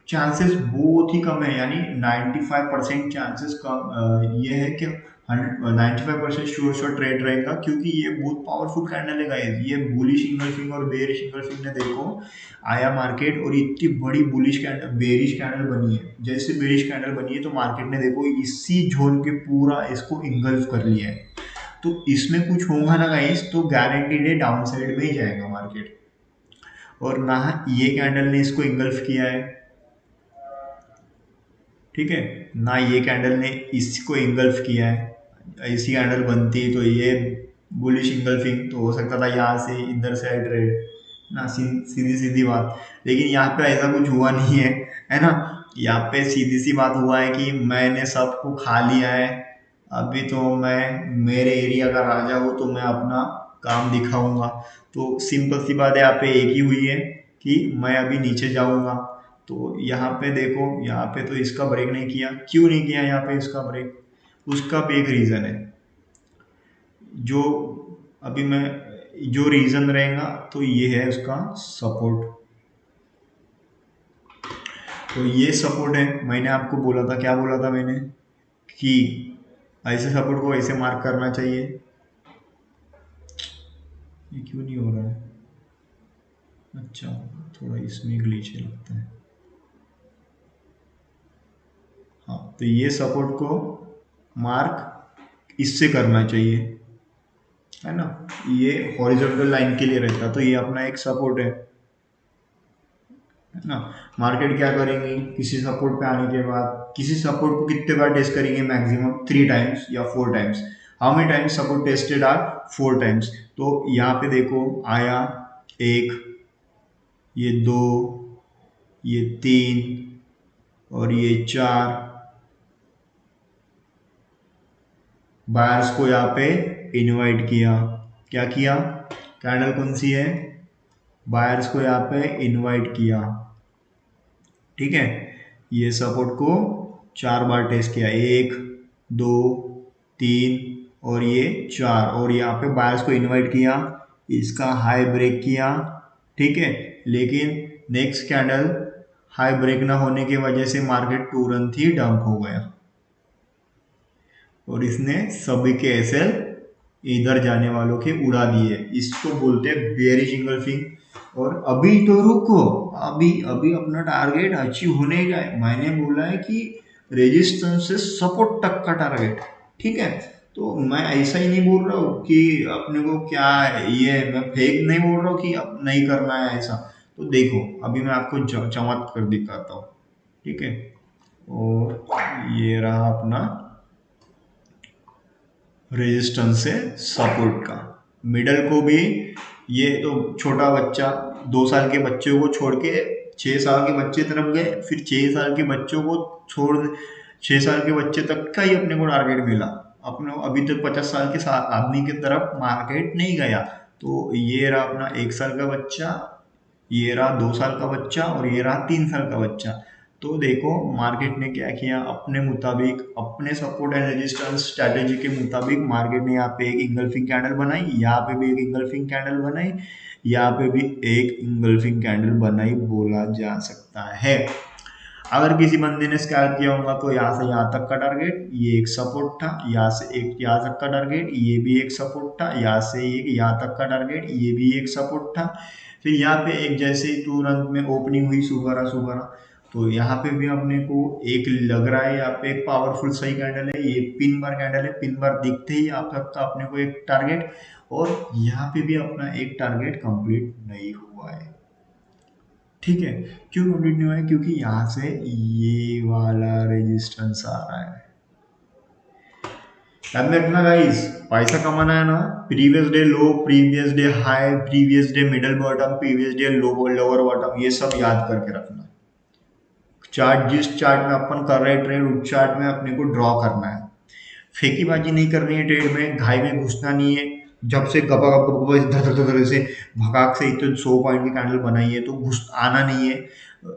चांसेस बहुत ही कम है, यानी 95% चांसेस कम, ये है कि 95% श्योर ट्रेड रहेगा, क्योंकि ये बहुत पावरफुल कैंडल है गाइस। ये बुलिश इंगल्फिंग और बेरिश इंगल्फिंग ने देखो आया मार्केट और इतनी बड़ी बुलिश कैंडल बेरिश कैंडल बनी है। जैसे बेरिश कैंडल बनी है तो मार्केट ने देखो इसी जोन के पूरा इसको इंगल्फ कर लिया है। तो इसमें कुछ होगा ना गाइस, तो गारंटीड है डाउन साइड में ही जाएगा मार्केट। और ना ये कैंडल ने इसको इंगल्फ किया है, ठीक है, ना ये कैंडल ने इसको इंगल्फ किया है। ऐसी कैंडल बनती तो ये बुलिश इंगल्फिंग तो हो सकता था यहाँ से इधर से ट्रेड ना, सीधी सीधी बात। लेकिन यहाँ पे ऐसा कुछ हुआ नहीं है ना। यहाँ पे सीधी सी बात हुआ है कि मैंने सबको खा लिया है, अभी तो मैं मेरे एरिया का राजा हूँ, तो मैं अपना काम दिखाऊंगा। तो सिंपल सी बात है, यहाँ पे एक ही हुई है कि मैं अभी नीचे जाऊंगा। तो यहाँ पे देखो, यहाँ पे तो इसका ब्रेक नहीं किया, क्यों नहीं किया यहाँ पे इसका ब्रेक, उसका भी एक रीज़न है, जो अभी मैं जो रीज़न रहेगा तो ये है उसका सपोर्ट। तो ये सपोर्ट है, मैंने आपको बोला था, क्या बोला था मैंने, कि ऐसे सपोर्ट को ऐसे मार्क करना चाहिए। ये क्यों नहीं हो रहा है, अच्छा थोड़ा इसमें ग्लिच है लगता है। हाँ, तो ये सपोर्ट को मार्क इससे करना चाहिए, है ना। ये हॉरिजॉन्टल लाइन के लिए रहता, तो ये अपना एक सपोर्ट है ना। मार्केट क्या करेंगी, किसी सपोर्ट पे आने के बाद, किसी सपोर्ट को कितने बार टेस्ट करेंगे, मैक्सिमम 3 टाइम्स या 4 times. How many times support tested are, 4 times. तो यहाँ पे देखो आया एक, ये दो, ये तीन और ये चार, बायर्स को यहाँ पे इनवाइट किया, क्या किया, कैंडल कौन सी है, बायर्स को यहाँ पे इनवाइट किया, ठीक है। ये सपोर्ट को 4 बार टेस्ट किया, 1 2 3 और ये 4, और यहाँ पे बायर्स को इनवाइट किया, इसका हाई ब्रेक किया, ठीक है। लेकिन नेक्स्ट कैंडल हाई ब्रेक ना होने की वजह से मार्केट तुरंत ही डंप हो गया और इसने सभी के एसएल इधर जाने वालों के उड़ा दिए। इसको बोलते हैं बेयरिश इंगल्फिंग। और अभी तो रुको, अभी अभी अपना टारगेट अचीव होने का है। मैंने बोला है कि रेजिस्टेंस से सपोर्ट तक का टारगेट, ठीक है। तो मैं ऐसा ही नहीं बोल रहा हूँ कि अपने को क्या है, ये मैं फेक नहीं बोल रहा हूँ कि अब नहीं करना है ऐसा। तो देखो अभी मैं आपको चमत्कार दिखाता हूँ, ठीक है। और ये रहा अपना रेजिस्टेंस से सपोर्ट का मिडल को भी। ये तो छोटा बच्चा 2 साल के बच्चे को छोड़ के 6 साल के बच्चे तरफ गए, फिर 6 साल के बच्चों को छोड़ 6 साल के बच्चे तक का ही अपने को टारगेट मिला। अपने अभी तक 50 साल के आदमी की तरफ मार्केट नहीं गया। तो ये रहा अपना 1 साल का बच्चा, ये रहा 2 साल का बच्चा और ये रहा 3 साल का बच्चा। तो देखो मार्केट ने क्या किया, अपने मुताबिक अपने सपोर्ट एंड रेजिस्टेंस स्ट्रैटेजी के मुताबिक मार्केट ने यहाँ पे एक इंगल्फिंग कैंडल बनाई, यहाँ पे भी एक इंगल्फिंग कैंडल बनाई, यहाँ पे भी एक इंगल्फिंग कैंडल बनाई बोला जा सकता है। अगर किसी बंदे ने स्कैल्प किया होगा तो यहाँ से यहाँ तक का टारगेट ये एक सपोर्ट था, यहाँ से एक यहाँ तक का टारगेट ये भी एक सपोर्ट था, यहाँ से एक यहाँ तक का टारगेट ये भी एक सपोर्ट था। फिर यहाँ पे एक जैसे ही तुरंत में ओपनिंग हुई सुबह सुबह, तो यहाँ पे भी अपने को एक लग रहा है, यहाँ पे एक पावरफुल सही कैंडल है, ये पिन बार कैंडल है। पिन बार दिखते ही आप तक अपने को एक टारगेट, और यहाँ पे भी अपना एक टारगेट कंप्लीट नहीं हुआ है, ठीक है। क्यों कंप्लीट नहीं हुआ है? क्योंकि यहाँ से ये वाला रेजिस्टेंस आ रहा है। याद में रखना गाइस, पैसा कमाना है ना, प्रीवियस डे लो, previous day high, previous day middle bottom, previous day lower bottom, ये सब याद करके रखना। चार्ट जिस चार्ट में अपन कर रहे हैं ट्रेड, उस चार्ट में अपने को ड्रॉ करना है। फेंकीबाजी नहीं करनी है ट्रेड में, घाई में घुसना नहीं है। जब से गपा गप गप धर धर धर से भगाक से इतने 100 पॉइंट की कैंडल बनाई है तो घुस आना नहीं है,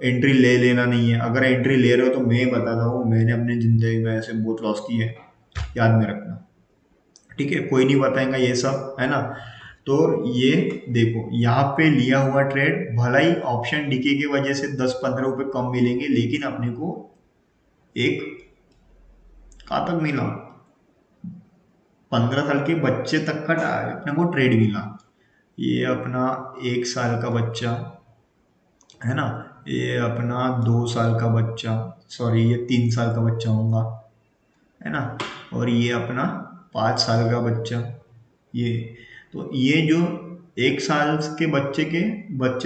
एंट्री ले लेना नहीं है। अगर एंट्री ले रहे हो तो मैं बताता हूँ, मैंने अपनी जिंदगी में ऐसे बहुत लॉस की है, याद में रखना, ठीक है। कोई नहीं बताएगा ये सब, है ना। तो ये देखो यहाँ पे लिया हुआ ट्रेड, भला ही ऑप्शन डीके की वजह से 10-15 रुपए कम मिलेंगे, लेकिन अपने को एक कहाँ तक मिला, 15 साल के बच्चे तक का अपने को ट्रेड मिला। ये अपना 1 साल का बच्चा है ना, ये अपना 2 साल का बच्चा, सॉरी ये 3 साल का बच्चा होगा, है ना। और ये अपना 5 साल का बच्चा। ये तो ये जो 1 साल के बच्चे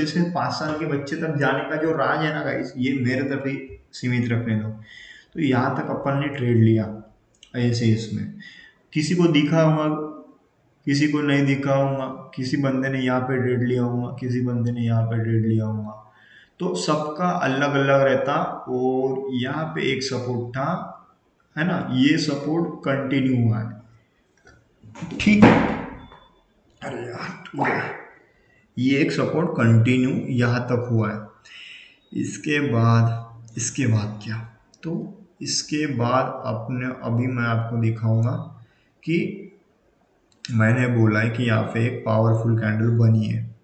से 5 साल के बच्चे तक जाने का जो राज है ना गाइस, ये मेरे तरफ ही सीमित रखने दो। तो यहाँ तक अपन ने ट्रेड लिया ऐसे, इसमें किसी को दिखा होगा, किसी को नहीं दिखा होगा, किसी बंदे ने यहाँ पे ट्रेड लिया होगा, किसी बंदे ने यहाँ पे ट्रेड लिया होगा, तो सबका अलग अलग रहता। और यहाँ पे एक सपोर्ट था, है ना, ये सपोर्ट कंटिन्यू हुआ है, ठीक है। अरे यार, ये एक सपोर्ट कंटिन्यू यहाँ तक हुआ है। इसके बाद क्या, तो इसके बाद अपने अभी मैं आपको दिखाऊंगा कि मैंने बोला है कि यहाँ पे एक पावरफुल कैंडल बनी है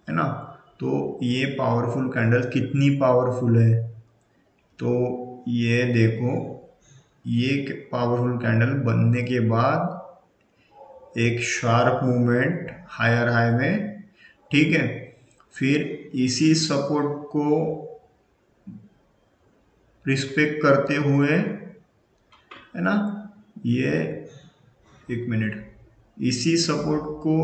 ना। तो ये पावरफुल कैंडल कितनी पावरफुल है, तो ये देखो, ये पावरफुल कैंडल बनने के बाद एक शार्प मूवमेंट हायर हाई में, ठीक है। फिर इसी सपोर्ट को रिस्पेक्ट करते हुए, है ना, ये एक मिनट, इसी सपोर्ट को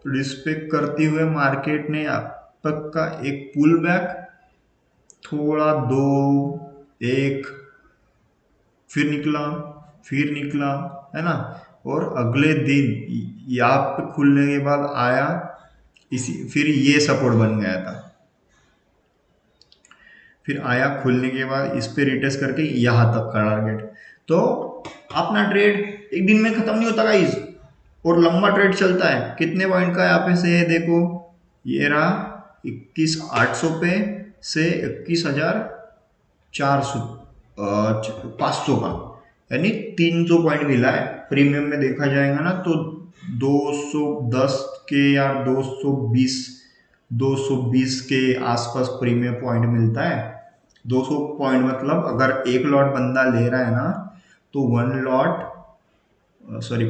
रिस्पेक्ट करते हुए मार्केट ने अब तक का एक पुल बैक, थोड़ा 2-1, फिर निकला, है ना। और अगले दिन यहाँ पे खुलने के बाद आया फिर ये सपोर्ट बन गया था, फिर आया खुलने के बाद इस पे रिटेस्ट करके यहाँ तक का टारगेट। तो अपना ट्रेड एक दिन में खत्म नहीं होता गाइस, और लंबा ट्रेड चलता है। कितने पॉइंट का यहाँ पे से देखो, ये रहा 21,800 पे से 21,400 500 का, यानी 300 पॉइंट मिला है। प्रीमियम में देखा जाएगा ना तो 210 के या 220 के आसपास प्रीमियम पॉइंट मिलता है। 200 पॉइंट मतलब अगर एक लॉट बंदा ले रहा है ना, तो one lot, sorry,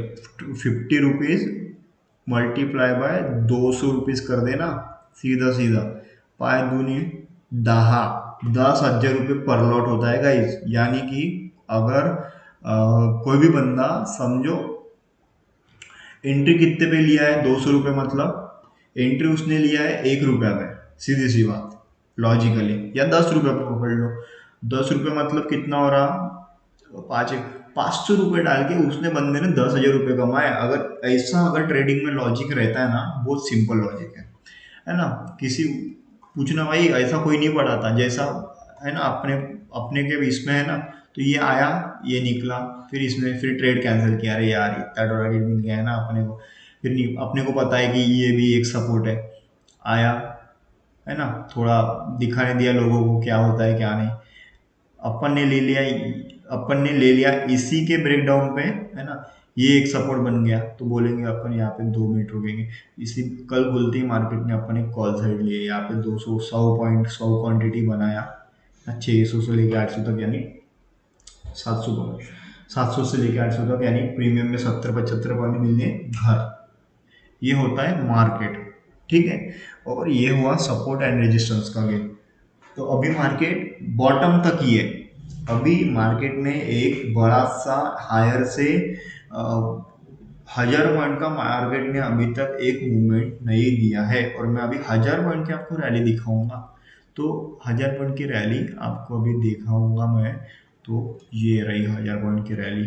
50 rupees multiply by 200 rupees कर देना, सीधा सीधा पाय दूनी 10,000 रुपये पर लॉट होता है गाइस। यानी कि अगर कोई भी बंदा समझो एंट्री कितने पे लिया है, 200 रुपये, मतलब एंट्री उसने लिया है 1 रुपया में, सीधी सी बात लॉजिकली, या 10 रुपये पे पकड़ लो। 10 रुपये मतलब कितना हो रहा, पाँच 500 रुपये डाल के उसने बंदे ने 10,000 रुपये कमाए। अगर ऐसा अगर ट्रेडिंग में लॉजिक रहता है ना, बहुत सिंपल लॉजिक है ना। किसी पूछना भाई ऐसा कोई नहीं पढ़ाता जैसा, है ना, अपने अपने के इसमें है ना। तो ये आया, ये निकला, फिर इसमें फिर ट्रेड कैंसिल किया, अरे यार इतना टारगेट मिल गया है ना अपने को। फिर नहीं, अपने को पता है कि ये भी एक सपोर्ट है, आया, है ना, थोड़ा दिखाने दिया लोगों को क्या होता है क्या नहीं। अपन ने ले लिया, अपन ने ले लिया इसी के ब्रेकडाउन पे, है ना, ये एक सपोर्ट बन गया, तो बोलेंगे अपन यहाँ पे 2 मिनट रुकेंगे। इसी कल खुलती ही मार्केट ने अपन एक कॉल साइड लिए, यहाँ पे 200 100 पॉइंट 100 क्वांटिटी बनाया, 600 से लेके 800 तक, यानी 700 700 से लेके 800 तक, यानी प्रीमियम में 70-75 पॉइंट मिलने घर। ये होता है मार्केट, ठीक है। और ये हुआ सपोर्ट एंड रेजिस्टेंस का गेम। तो अभी मार्केट बॉटम तक ही है, अभी मार्केट ने एक बड़ा सा हायर से 1,000 पॉइंट का मार्केट ने अभी तक एक मूवमेंट नहीं दिया है। और मैं अभी 1,000 पॉइंट की आपको रैली दिखाऊंगा। तो 1,000 पॉइंट की रैली आपको अभी दिखाऊंगा मैं। तो ये रही 1,000 पॉइंट की रैली।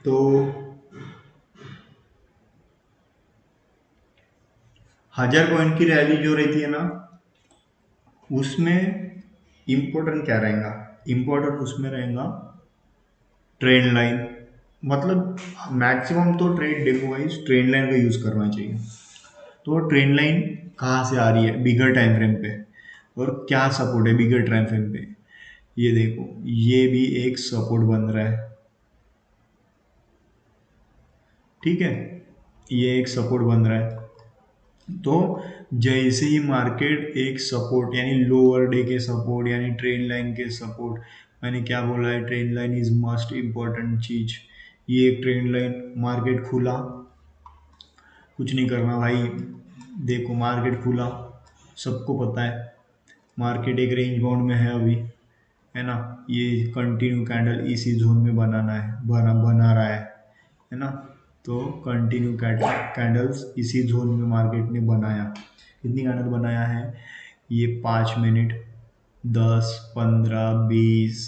तो 1,000 पॉइंट की रैली जो रहती है ना, उसमें इम्पोर्टेंट क्या रहेगा, इम्पोर्टेंट उसमें रहेगा ट्रेंड लाइन। मतलब मैक्सिमम तो ट्रेड देखो वाइज ट्रेंड लाइन का यूज़ करना चाहिए। तो ट्रेंड लाइन कहाँ से आ रही है, बिगर टाइम फ्रेम पे, और क्या सपोर्ट है बिगर टाइम फ्रेम पे। ये देखो, ये भी एक सपोर्ट बन रहा है, ठीक है, ये एक सपोर्ट बन रहा है। तो जैसे ही मार्केट एक सपोर्ट यानी लोअर डे के सपोर्ट यानी ट्रेंड लाइन के सपोर्ट, मैंने क्या बोला है, trend line is must important चीज। ये एक ट्रेंड लाइन, मार्केट खुला, कुछ नहीं करना भाई, देखो मार्केट खुला, सबको पता है मार्केट एक रेंज बाउंड में है अभी, है ना। ये कंटिन्यू कैंडल इसी जोन में बनाना है, बना रहा है ना। तो कंटिन्यू कैंडल्स इसी जोन में मार्केट ने बनाया। कितनी कैंडल बनाया है, ये 5 मिनट, 10, 15, 20,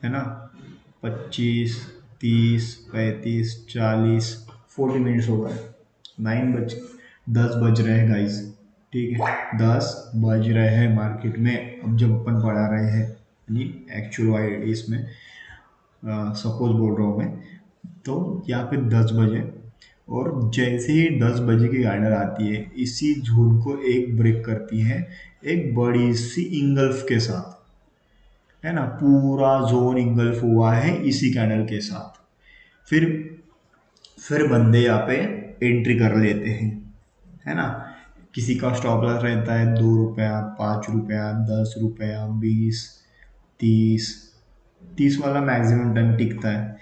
है ना, 25, 30, 35, 40, 40 मिनट्स हो गए। 10 बज रहे हैं गाइस, ठीक है, 10 बज रहे हैं मार्केट में। अब जब अपन पढ़ा रहे हैं, यानी एक्चुअल इसमें सपोज बोल रहा हूँ मैं, तो यहाँ पे 10 बजे, और जैसे ही 10 बजे की कैंडल आती है, इसी जोन को एक ब्रेक करती है एक बड़ी सी इंगल्फ के साथ, है ना, पूरा जोन इंगल्फ हुआ है इसी कैंडल के साथ। फिर फिर बंदे यहाँ पे एंट्री कर लेते हैं, है ना। किसी का स्टॉप लॉस रहता है 2 रुपया, 5 रुपया, 10 रुपया, 20, 30, 30 वाला मैक्सिमम टाइम टिकता है।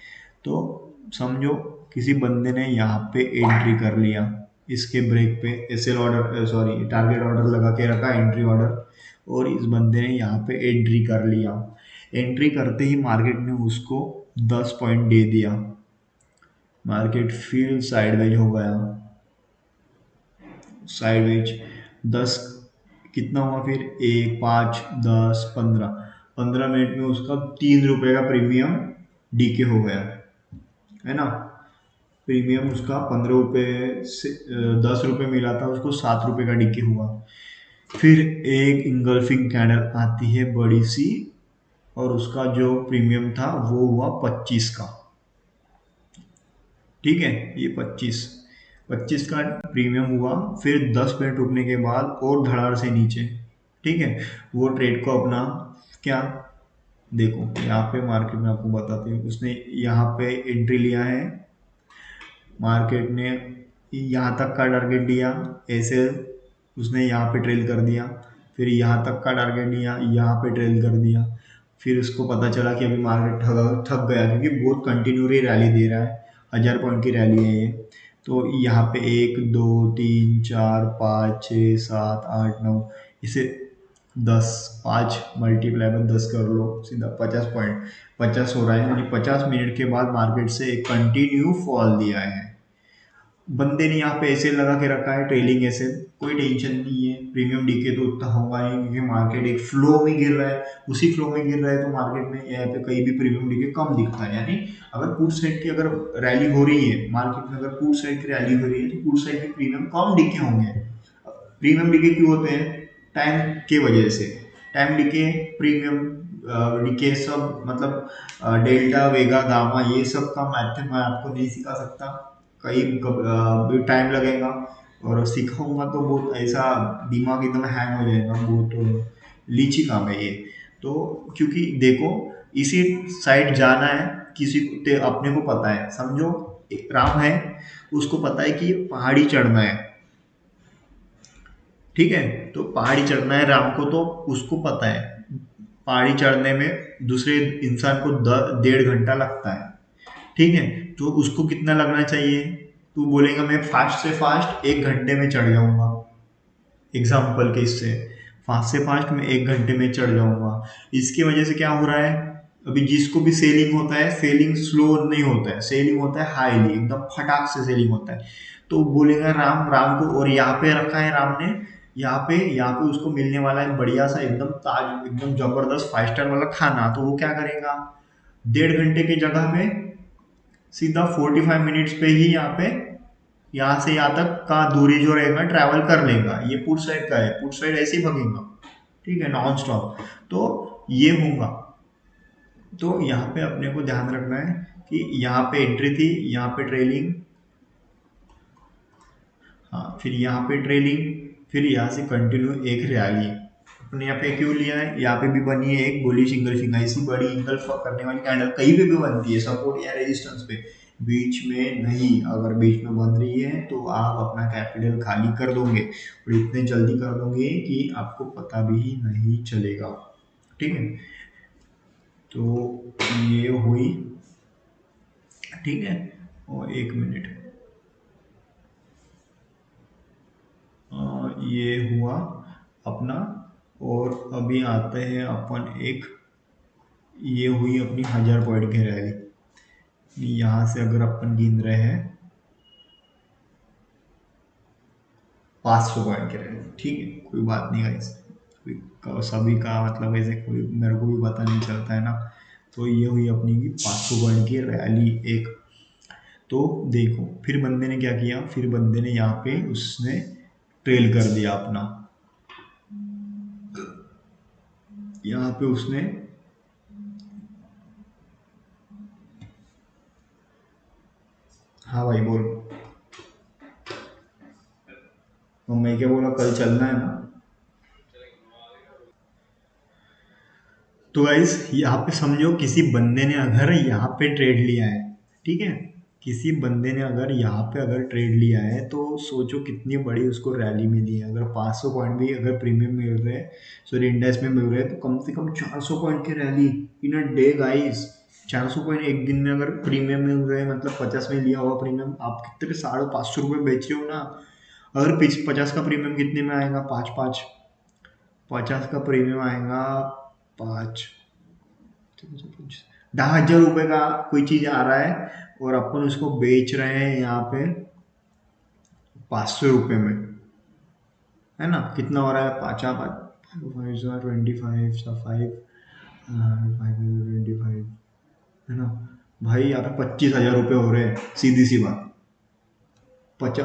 तो समझो किसी बंदे ने यहाँ पे एंट्री कर लिया, इसके ब्रेक पे SL order, sorry, target order लगा के रखा, एंट्री ऑर्डर, और इस बंदे ने यहाँ पे एंट्री कर लिया। एंट्री करते ही मार्केट ने उसको 10 पॉइंट दे दिया, मार्केट फिर साइडवेज हो गया, साइडवेज 10, कितना हुआ फिर, 1, 5, 10, 15, 15 मिनट में उसका 3 रुपये का प्रीमियम डीके हो गया, है ना। प्रीमियम उसका 15 रुपये से 10 रुपये मिला था उसको, 7 रुपये का डीके हुआ। फिर एक इंगल्फिंग कैंडल आती है बड़ी सी, और उसका जो प्रीमियम था वो हुआ 25 का, ठीक है, ये 25 का प्रीमियम हुआ। फिर 10 मिनट रुकने के बाद और धड़ार से नीचे, ठीक है, वो ट्रेड को अपना क्या देखो यहाँ पे मार्केट में आपको बताते हैं, उसने यहाँ पे एंट्री लिया है, मार्केट ने यहाँ तक का टारगेट दिया, ऐसे उसने यहाँ पे ट्रेल कर दिया, फिर यहाँ तक का टारगेट दिया, यहाँ पे ट्रेल कर दिया, फिर उसको पता चला कि अभी मार्केट ठग गया क्योंकि बहुत कंटिन्यूली रैली दे रहा है, 1000 पॉइंट की रैली है ये। तो यहाँ पे 1 2 3 4 5 6 7 8 9, इसे 10, 5 मल्टीप्लाई में 10 कर लो, सीधा 50 पॉइंट, 50 हो रहा है, यानी 50 मिनट के बाद मार्केट से एक कंटिन्यू फॉल दिया है। बंदे ने यहाँ पे ऐसे लगा के रखा है ट्रेलिंग ऐसे, कोई टेंशन नहीं है, प्रीमियम डीके तो उतना होगा नहीं क्योंकि मार्केट एक फ्लो में गिर रहा है, उसी फ्लो में गिर रहा है तो मार्केट में यहाँ पे कहीं भी प्रीमियम डीके कम दिखता है। यानी अगर पुट साइड की अगर रैली हो रही है मार्केट में, अगर पुट साइड की रैली हो रही है तो पुट साइड के प्रीमियम कम डीके होंगे। प्रीमियम डीके क्यों होते हैं? टाइम के वजह से, टाइम डीके, प्रीमियम डीके सब मतलब डेल्टा वेगा गामा ये सब का मैथड मैं आपको नहीं सिखा सकता, कई भी टाइम लगेगा, और सिखाऊंगा तो बहुत ऐसा दिमाग एकदम हैंग हो जाएगा, बहुत लीची काम है ये। तो क्योंकि देखो इसी साइड जाना है, किसी को अपने को पता है, समझो राम है, उसको पता है कि पहाड़ी चढ़ना है, ठीक है, तो पहाड़ी चढ़ना है राम को, तो उसको पता है पहाड़ी चढ़ने में दूसरे इंसान को 1.5 घंटा लगता है, ठीक है, तो उसको कितना लगना चाहिए? तू बोलेगा मैं फास्ट से फास्ट 1 घंटे में चढ़ जाऊंगा, एग्जाम्पल के इससे फास्ट से फास्ट मैं 1 घंटे में चढ़ जाऊंगा। इसकी वजह से क्या हो रहा है, अभी जिसको भी सेलिंग होता है, सेलिंग स्लो नहीं होता है, सेलिंग होता है हाईली, एकदम फटाक से सेलिंग होता है, तो बोलेगा राम, राम को, और यहाँ पे रखा है राम ने, यहाँ पे उसको मिलने वाला है बढ़िया सा एकदम ताज, एकदम जबरदस्त 5 स्टार वाला खाना, तो वो क्या करेगा, 1.5 घंटे की जगह पे सीधा 45 मिनट्स पे ही यहाँ पे, यहाँ से यहाँ तक का दूरी जो रहेगा ट्रैवल कर लेगा, ये पुट साइड का है, पुट साइड ऐसे ही भगेगा, ठीक है, नॉन स्टॉप, तो ये होगा। तो यहाँ पे अपने को ध्यान रखना है कि यहाँ पे एंट्री थी, यहाँ पे ट्रेलिंग, हाँ फिर यहाँ पे ट्रेलिंग, फिर यहाँ से कंटिन्यू एक रैली, अपने यहाँ पे क्यों लिया है, यहाँ पे भी बनी है एक बुलिश इंगल्फिंग, ऐसी बड़ी इंगल्फ करने वाली कैंडल कहीं पे भी बनती है, सपोर्ट या रेजिस्टेंस पे, बीच में नहीं, अगर बीच में बन रही है तो आप अपना कैपिटल खाली कर दोगे, और इतने जल्दी कर दोगे कि आपको पता भी नहीं चलेगा, ठीक है। तो ये हुई, ठीक है, और 1 मिनट, ये हुआ अपना, और अभी आते हैं अपन एक, ये हुई अपनी 1000 पॉइंट की रैली, यहाँ से अगर अपन गिन रहे हैं 500 पॉइंट की रैली, ठीक है, कोई बात नहीं गाइस, सभी का मतलब ऐसे कोई मेरे को भी पता नहीं चलता है ना, तो ये हुई अपनी की 500 पॉइंट की रैली एक। तो देखो फिर बंदे ने क्या किया, फिर बंदे ने यहाँ पे उसने ट्रेल कर दिया अपना, यहाँ पे उसने, हाँ भाई बोल, तो मैं क्या बोला, कल चलना है ना, तो गाइस यहाँ पे समझो किसी बंदे ने अगर यहाँ पे ट्रेड लिया है, ठीक है, किसी बंदे ने अगर यहाँ पे अगर ट्रेड लिया है तो सोचो कितनी बड़ी उसको रैली मिली है, अगर 500 पॉइंट भी अगर प्रीमियम मिल रहे हैं, सॉरी इंडेक्स में मिल रहे हैं, तो कम से कम 400 पॉइंट की rally in a day guys, 400 point एक दिन में अगर प्रीमियम मिल रहे हैं, मतलब 50 में लिया हुआ प्रीमियम आप कितने 550 रुपये बेच रहे हो ना, अगर 50 का प्रीमियम कितने में आएगा, 5 5, 50 का प्रीमियम आएगा 5, 10,000 रुपये का कोई चीज आ रहा है, और अपन उसको बेच रहे हैं यहाँ पे 500 रुपये में, है ना, कितना हो रहा है, पाँच 25, 5 5 25, है ना, भाई यहाँ पे 25,000 रुपये हो रहे हैं, सीधी सी बात, 5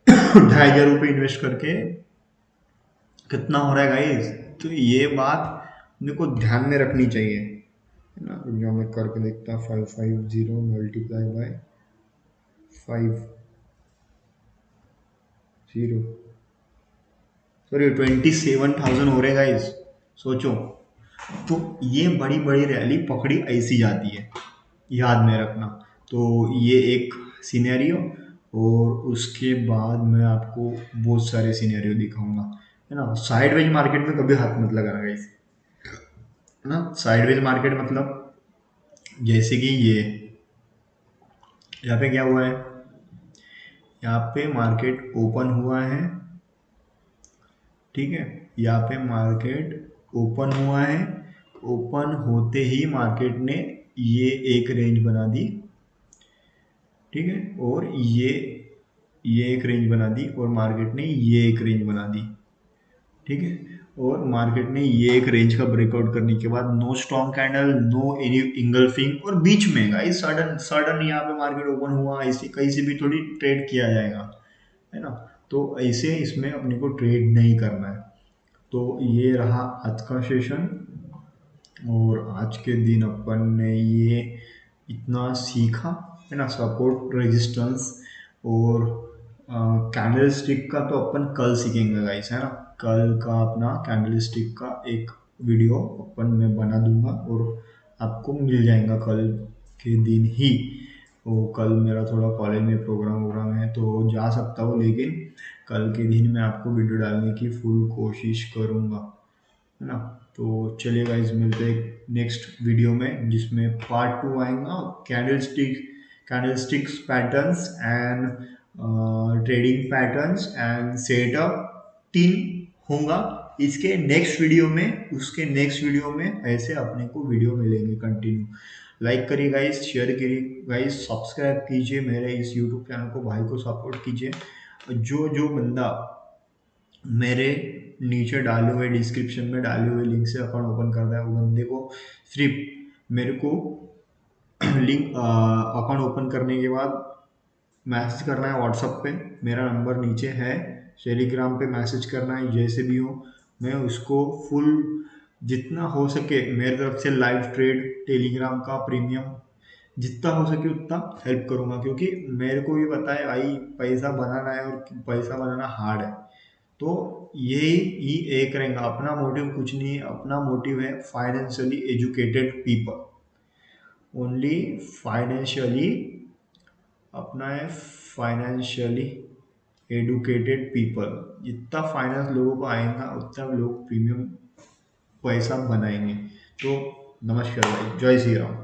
2,500 रुपये इन्वेस्ट करके कितना हो रहा है गाइस, तो ये बात अपने को ध्यान में रखनी चाहिए, है ना, जो मैं करके देखता, 550 मल्टीप्लाई बाय 50, सॉरी 27,000 हो रहे गाइस, सोचो तो ये बड़ी बड़ी रैली पकड़ी ऐसी जाती है, याद में रखना। तो ये एक सिनेरियो, और उसके बाद मैं आपको बहुत सारे सिनेरियो दिखाऊंगा, है ना। साइडवेज मार्केट में कभी हाथ मत लगाना गाइस, है ना। साइडवेज मार्केट मतलब जैसे कि ये यहाँ पे क्या हुआ है, यहाँ पे मार्केट ओपन हुआ है, ठीक है। यहाँ पे मार्केट ओपन हुआ है, ओपन होते ही मार्केट ने ये एक रेंज बना दी, ठीक है। और ये एक रेंज बना दी, और मार्केट ने ये एक रेंज बना दी, ठीक है। और मार्केट ने ये एक रेंज का ब्रेकआउट करने के बाद no strong candle, no any engulfing, और बीच में गाइस सडन सडन यहाँ पे मार्केट ओपन हुआ, ऐसे कहीं से भी थोड़ी ट्रेड किया जाएगा, है ना। तो ऐसे इसमें अपने को ट्रेड नहीं करना है। तो ये रहा आज का सेशन, और आज के दिन अपन ने ये इतना सीखा, है ना। सपोर्ट, रेजिस्टेंस और कैंडल स्टिक का तो अपन कल सीखेंगे गाइस, है ना। कल का अपना कैंडल स्टिक का एक वीडियो अपन मैं बना दूंगा, और आपको मिल जाएगा कल के दिन ही। वो कल मेरा थोड़ा कॉलेज में प्रोग्राम वोग्राम है तो जा सकता हूँ, लेकिन कल के दिन मैं आपको वीडियो डालने की फुल कोशिश करूँगा, है ना। तो चलिए गाइस, मिलते हैं नेक्स्ट वीडियो में, जिसमें पार्ट 2 आएगा, candlesticks patterns and trading patterns and setup 3 होगा इसके नेक्स्ट वीडियो में। उसके नेक्स्ट वीडियो में ऐसे अपने को वीडियो मिलेंगे कंटिन्यू। लाइक करिए गाइस, शेयर करिए गाइस, सब्सक्राइब कीजिए मेरे इस यूट्यूब चैनल को, भाई को सपोर्ट कीजिए। जो जो बंदा मेरे नीचे डाले हुए डिस्क्रिप्शन में डाले हुए लिंक से अकाउंट ओपन करता है, वो बंदे को सिर्फ मेरे को लिंक अकाउंट ओपन करने के बाद मैसेज करना है व्हाट्सअप पे, मेरा नंबर नीचे है, टेलीग्राम पे मैसेज करना है, जैसे भी हो मैं उसको फुल जितना हो सके मेरे तरफ से लाइव ट्रेड टेलीग्राम का प्रीमियम जितना हो सके उतना हेल्प करूँगा, क्योंकि मेरे को भी पता है भाई पैसा बनाना है, और पैसा बनाना हार्ड है। तो यही ही एक रहेगा, अपना मोटिव कुछ नहीं है, अपना मोटिव है financially educated people, only financially, अपना है फाइनेंशियली एडुकेटेड पीपल। जितना फाइनेंस लोगों को आएगा उतना लोग प्रीमियम पैसा बनाएंगे। तो नमस्कार भाई, जय श्री राम।